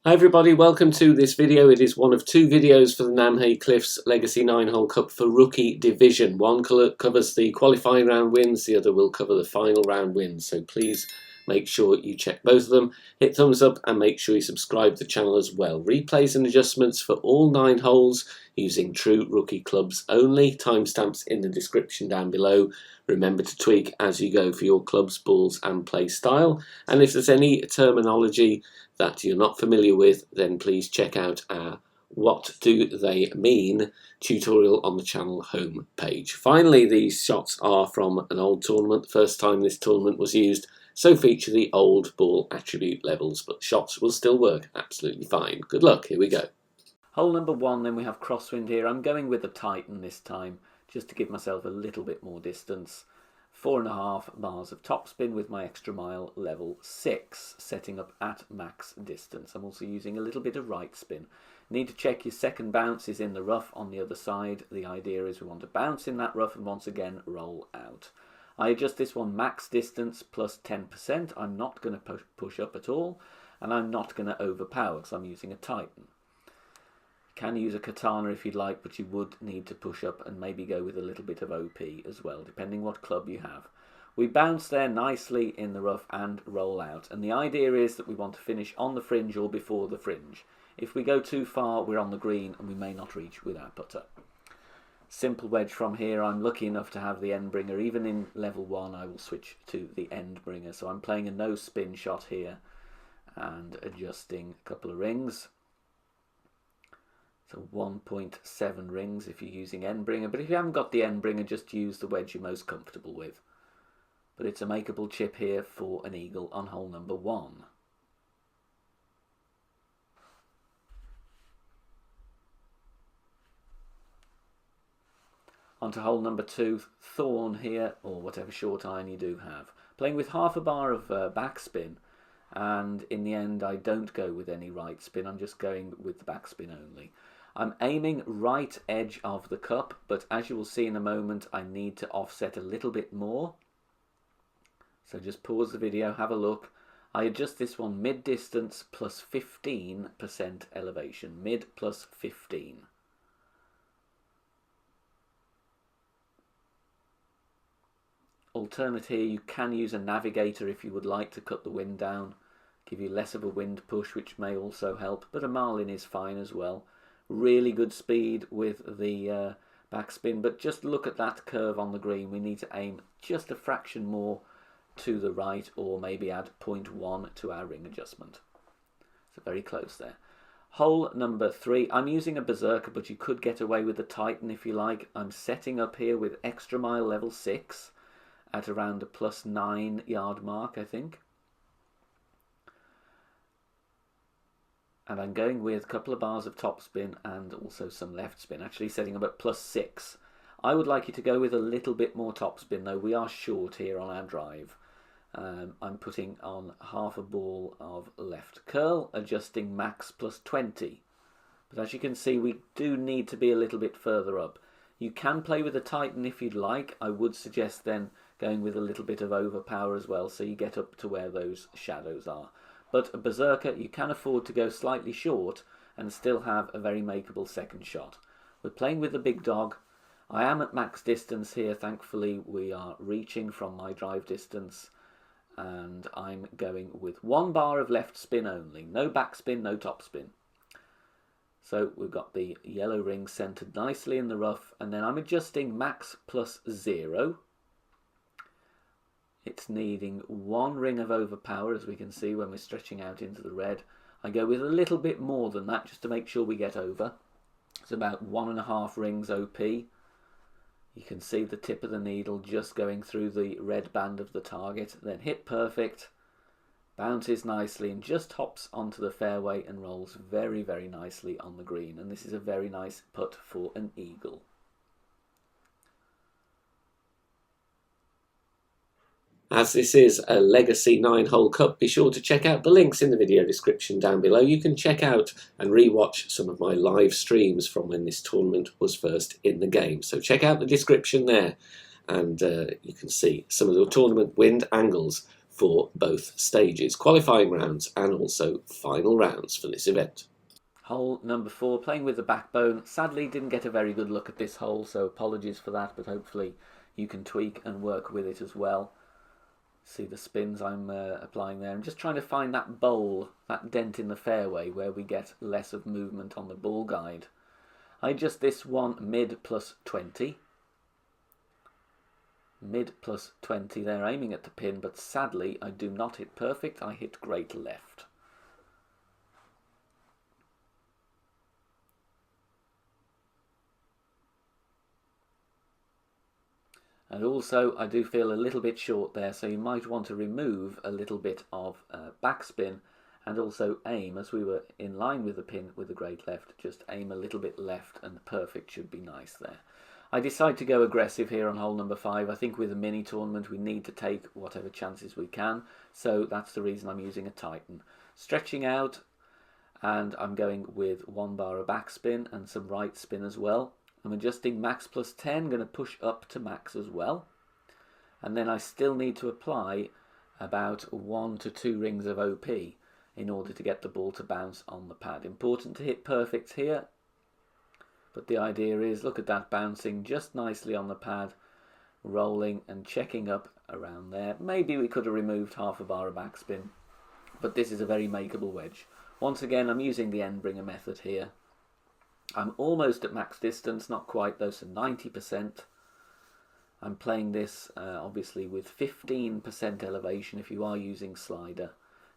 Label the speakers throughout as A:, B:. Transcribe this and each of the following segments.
A: Hi everybody, welcome to this video. It is one of two videos for the Namhae Cliffs Legacy 9-hole cup for Rookie Division. One covers the qualifying round wins, the other will cover the final round wins. So please make sure you check both of them. Hit thumbs up and make sure you subscribe to the channel as well. Replays and adjustments for all 9 holes using true rookie clubs only. Timestamps in the description down below. Remember to tweak as you go for your clubs, balls and play style. And if there's any terminology that you're not familiar with, then please check out our What Do They Mean tutorial on the channel home page. Finally, these shots are from an old tournament, the first time this tournament was used, so feature the old ball attribute levels, but shots will still work absolutely fine. Good luck, here we go. Hole number 1, then we have crosswind here. I'm going with the Titan this time, just to give myself a little bit more distance. 4.5 bars of topspin with my extra mile level 6, setting up at max distance. I'm also using a little bit of right spin. Need to check your second bounce is in the rough on the other side. The idea is we want to bounce in that rough and once again roll out. I adjust this one max distance plus 10%. I'm not going to push up at all, and I'm not going to overpower because I'm using a Titan. Can use a katana if you'd like, but you would need to push up and maybe go with a little bit of OP as well, depending what club you have. We bounce there nicely in the rough and roll out, and the idea is that we want to finish on the fringe or before the fringe. If we go too far, we're on the green and we may not reach with our putter. Simple wedge from here. I'm lucky enough to have the end bringer. Even in level 1 I will switch to the end bringer, so I'm playing a no spin shot here and adjusting a couple of rings. So 1.7 rings if you're using end bringer, but if you haven't got the end bringer, just use the wedge you're most comfortable with. But it's a makeable chip here for an eagle on hole number 1. On to hole number 2, thorn here, or whatever short iron you do have. Playing with half a bar of backspin, and in the end I don't go with any right spin, I'm just going with the backspin only. I'm aiming right edge of the cup, but as you will see in a moment, I need to offset a little bit more. So just pause the video, have a look. I adjust this one mid distance plus 15% elevation, mid plus 15. Alternate here, you can use a navigator if you would like to cut the wind down, give you less of a wind push, which may also help, but a marlin is fine as well. Really good speed with the backspin, but just look at that curve on the green. We need to aim just a fraction more to the right, or maybe add 0.1 to our ring adjustment. So very close there. Hole number 3, I'm using a berserker, but you could get away with the Titan if you like. I'm setting up here with extra mile level 6 at around a plus 9 yard mark, I think. And I'm going with a couple of bars of topspin and also some left spin, actually setting up at plus 6. I would like you to go with a little bit more topspin though. We are short here on our drive. I'm putting on half a ball of left curl, adjusting max plus 20. But as you can see, we do need to be a little bit further up. You can play with a Titan if you'd like. I would suggest then going with a little bit of overpower as well, so you get up to where those shadows are. But a berserker, you can afford to go slightly short and still have a very makeable second shot. We're playing with the big dog. I am at max distance here. Thankfully, we are reaching from my drive distance. And I'm going with 1 bar of left spin only. No backspin, no topspin. So we've got the yellow ring centered nicely in the rough. And then I'm adjusting max plus 0. It's needing 1 ring of overpower, as we can see when we're stretching out into the red. I go with a little bit more than that just to make sure we get over. It's about 1.5 rings OP. You can see the tip of the needle just going through the red band of the target. Then hit perfect, bounces nicely and just hops onto the fairway and rolls very, very nicely on the green. And this is a very nice putt for an eagle. As this is a Legacy 9-hole cup, be sure to check out the links in the video description down below. You can check out and re-watch some of my live streams from when this tournament was first in the game. So check out the description there and you can see some of the tournament wind angles for both stages, qualifying rounds and also final rounds for this event.
B: Hole number 4, playing with the backbone. Sadly didn't get a very good look at this hole, so apologies for that, but hopefully you can tweak and work with it as well. See the spins I'm applying there. I'm just trying to find that bowl, that dent in the fairway where we get less of movement on the ball guide. I adjust this one mid plus 20. Mid plus 20 there, aiming at the pin, but sadly I do not hit perfect, I hit great left. And also I do feel a little bit short there, so you might want to remove a little bit of backspin and also aim, as we were in line with the pin with the great left, just aim a little bit left and perfect should be nice there. I decide to go aggressive here on hole number 5. I think with a mini tournament we need to take whatever chances we can, so that's the reason I'm using a Titan. Stretching out, and I'm going with 1 bar of backspin and some right spin as well. I'm adjusting max plus 10, going to push up to max as well. And then I still need to apply about 1 to 2 rings of OP in order to get the ball to bounce on the pad. Important to hit perfect here. But the idea is, look at that, bouncing just nicely on the pad, rolling and checking up around there. Maybe we could have removed half a bar of backspin, but this is a very makeable wedge. Once again, I'm using the end bringer method here. I'm almost at max distance, not quite though, so 90%. I'm playing this obviously with 15% elevation if you are using slider.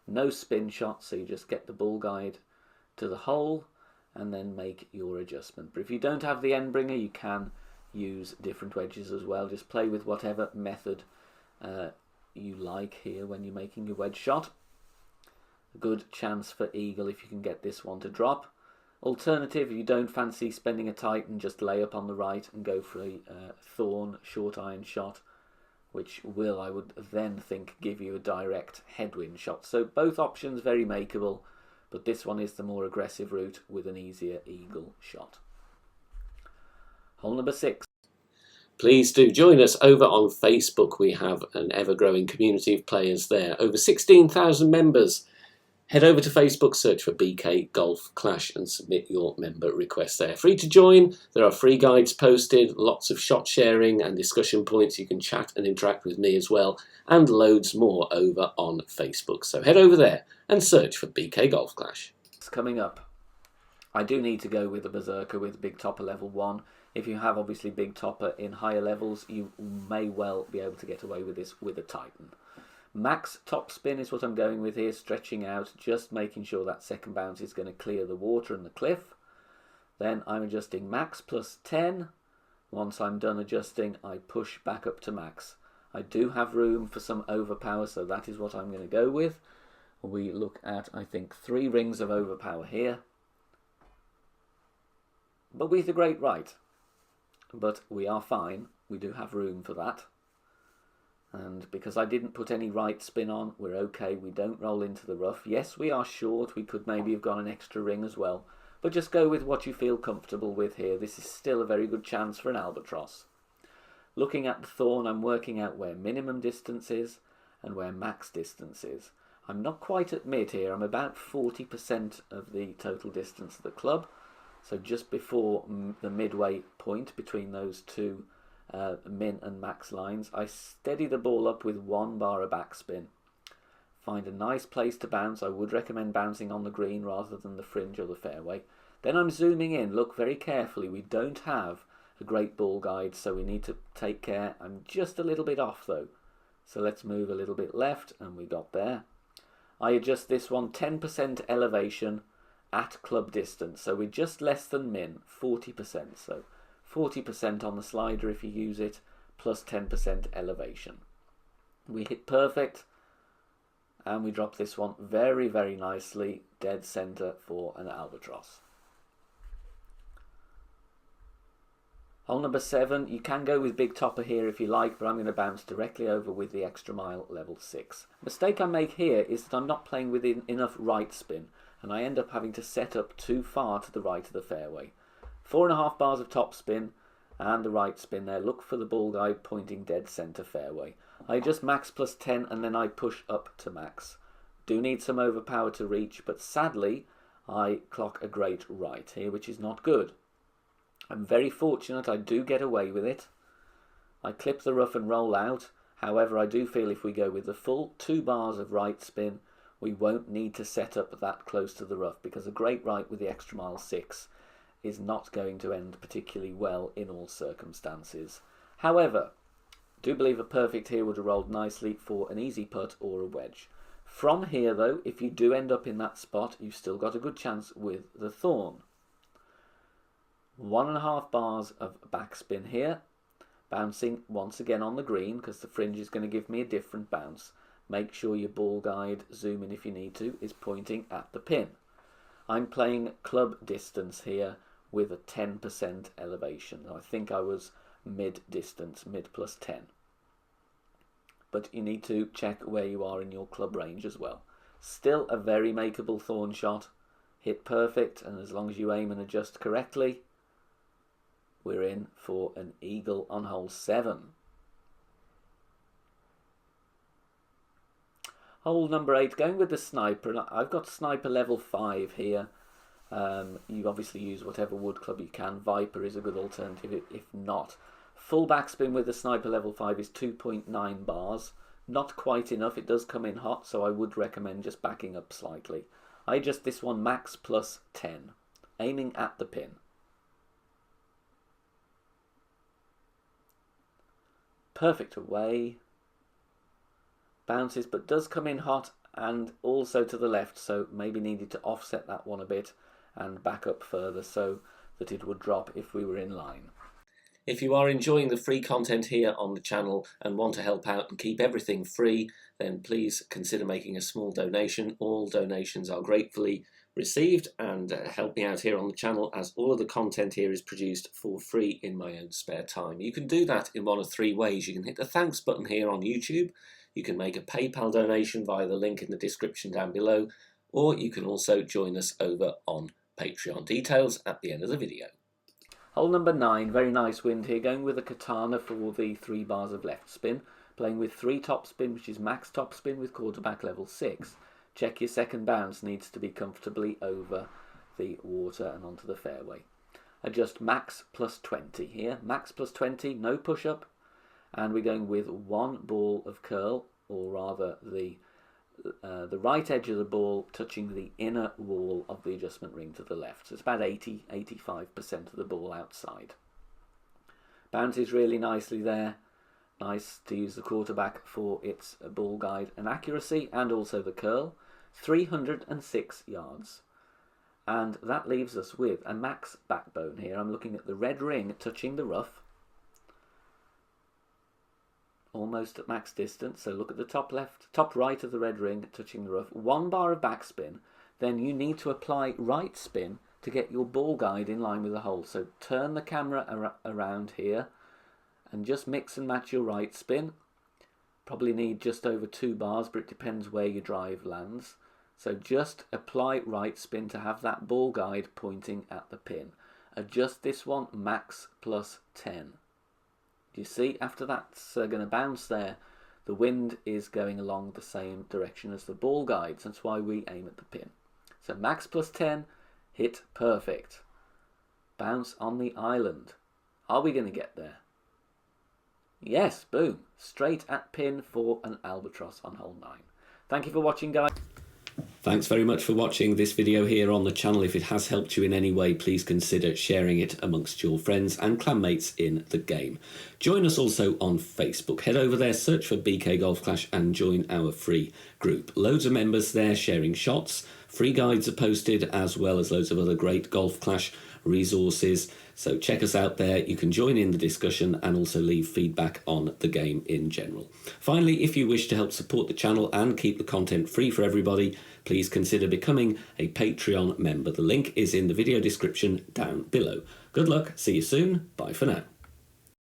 B: No spin shot, so you just get the ball guide to the hole and then make your adjustment. But if you don't have the end bringer, you can use different wedges as well. Just play with whatever method you like here when you're making your wedge shot. A good chance for eagle if you can get this one to drop. Alternative, if you don't fancy spending a Titan, just lay up on the right and go for a thorn short iron shot, which will, I would then think, give you a direct headwind shot. So both options very makeable, but this one is the more aggressive route with an easier eagle shot. Hole number 6.
A: Please do join us over on Facebook. We have an ever-growing community of players there. Over 16,000 members. Head over to Facebook, search for BK Golf Clash and submit your member request there. Free to join. There are free guides posted, lots of shot sharing and discussion points. You can chat and interact with me as well, and loads more over on Facebook. So head over there and search for BK Golf Clash.
B: It's coming up. I do need to go with the Berserker with Big Topper level 1. If you have obviously Big Topper in higher levels, you may well be able to get away with this with a Titan. Max top spin is what I'm going with here, stretching out, just making sure that second bounce is going to clear the water and the cliff. Then I'm adjusting max plus 10. Once I'm done adjusting, I push back up to max. I do have room for some overpower, so that is what I'm going to go with. We look at, I think, 3 rings of overpower here. But with a great right. But we are fine. We do have room for that. And because I didn't put any right spin on, we're okay. We don't roll into the rough. Yes, we are short. We could maybe have gone an extra ring as well. But just go with what you feel comfortable with here. This is still a very good chance for an albatross. Looking at the thorn, I'm working out where minimum distance is and where max distance is. I'm not quite at mid here. I'm about 40% of the total distance of the club. So just before the midway point between those two min and max lines, I steady the ball up with 1 bar of backspin. Find a nice place to bounce. I would recommend bouncing on the green rather than the fringe or the fairway. Then I'm zooming in. Look very carefully. We don't have a great ball guide, so we need to take care. I'm just a little bit off though. So let's move a little bit left, and we got there. I adjust this one 10% elevation at club distance. So we're just less than min, 40%. So 40% on the slider if you use it, plus 10% elevation. We hit perfect, and we drop this one very, very nicely, dead center for an albatross. Hole number 7, you can go with Big Topper here if you like, but I'm going to bounce directly over with the Extra Mile level 6. Mistake I make here is that I'm not playing with enough right spin, and I end up having to set up too far to the right of the fairway. 4.5 bars of top spin, and the right spin there. Look for the ball guide pointing dead centre fairway. I adjust max plus 10 and then I push up to max. Do need some overpower to reach, but sadly I clock a great right here, which is not good. I'm very fortunate I do get away with it. I clip the rough and roll out. However, I do feel if we go with the full 2 bars of right spin, we won't need to set up that close to the rough, because a great right with the extra mile 6 is not going to end particularly well in all circumstances. However, I do believe a perfect here would have rolled nicely for an easy putt or a wedge. From here though, if you do end up in that spot, you've still got a good chance with the thorn. 1.5 bars of backspin here, bouncing once again on the green because the fringe is going to give me a different bounce. Make sure your ball guide, zoom in if you need to, is pointing at the pin. I'm playing club distance here with a 10% elevation. I think I was mid distance, mid plus 10. But you need to check where you are in your club range as well. Still a very makeable thorn shot. Hit perfect, and as long as you aim and adjust correctly, we're in for an eagle on hole 7. Hole number 8, going with the sniper, and I've got sniper level 5 here. You obviously use whatever wood club you can. Viper is a good alternative if not. Full backspin with the sniper level 5 is 2.9 bars. Not quite enough, it does come in hot, so I would recommend just backing up slightly. I adjust this one max plus 10, aiming at the pin. Perfect away. Bounces, but does come in hot and also to the left, so maybe needed to offset that one a bit and back up further so that it would drop if we were in line.
A: If you are enjoying the free content here on the channel and want to help out and keep everything free, then please consider making a small donation. All donations are gratefully received and help me out here on the channel, as all of the content here is produced for free in my own spare time. You can do that in one of 3 ways. You can hit the thanks button here on YouTube, you can make a PayPal donation via the link in the description down below, or you can also join us over on Patreon. Details at the end of the video.
B: Hole number 9, very nice wind here, going with a katana for the 3 bars of left spin, playing with 3 top spin, which is max top spin with quarterback level 6. Check your second bounce needs to be comfortably over the water and onto the fairway. Adjust max plus 20 here, max plus 20, no push up, and we're going with 1 ball of curl, or rather the right edge of the ball touching the inner wall of the adjustment ring to the left. So it's about 80-85% of the ball outside. Bounces really nicely there. Nice to use the quarterback for its ball guide and accuracy, and also the curl. 306 yards. And that leaves us with a max backbone here. I'm looking at the red ring touching the rough, almost at max distance. So look at the top left, top right of the red ring touching the rough. 1 bar of backspin. Then you need to apply right spin to get your ball guide in line with the hole. So turn the camera around here and just mix and match your right spin. Probably need just over 2 bars, but it depends where your drive lands. So just apply right spin to have that ball guide pointing at the pin. Adjust this one max plus 10. You see, after that's going to bounce there, the wind is going along the same direction as the ball guides. That's why we aim at the pin. So max plus 10, hit perfect. Bounce on the island. Are we going to get there? Yes, boom. Straight at pin for an albatross on hole 9. Thank you for watching, guys.
A: Thanks very much for watching this video here on the channel. If it has helped you in any way, please consider sharing it amongst your friends and clanmates in the game. Join us also on Facebook. Head over there, search for BK Golf Clash and join our free group. Loads of members there sharing shots. Free guides are posted, as well as loads of other great Golf Clash resources. So check us out there. You can join in the discussion and also leave feedback on the game in general. Finally, if you wish to help support the channel and keep the content free for everybody, please consider becoming a Patreon member. The link is in the video description down below. Good luck, see you soon, bye for now.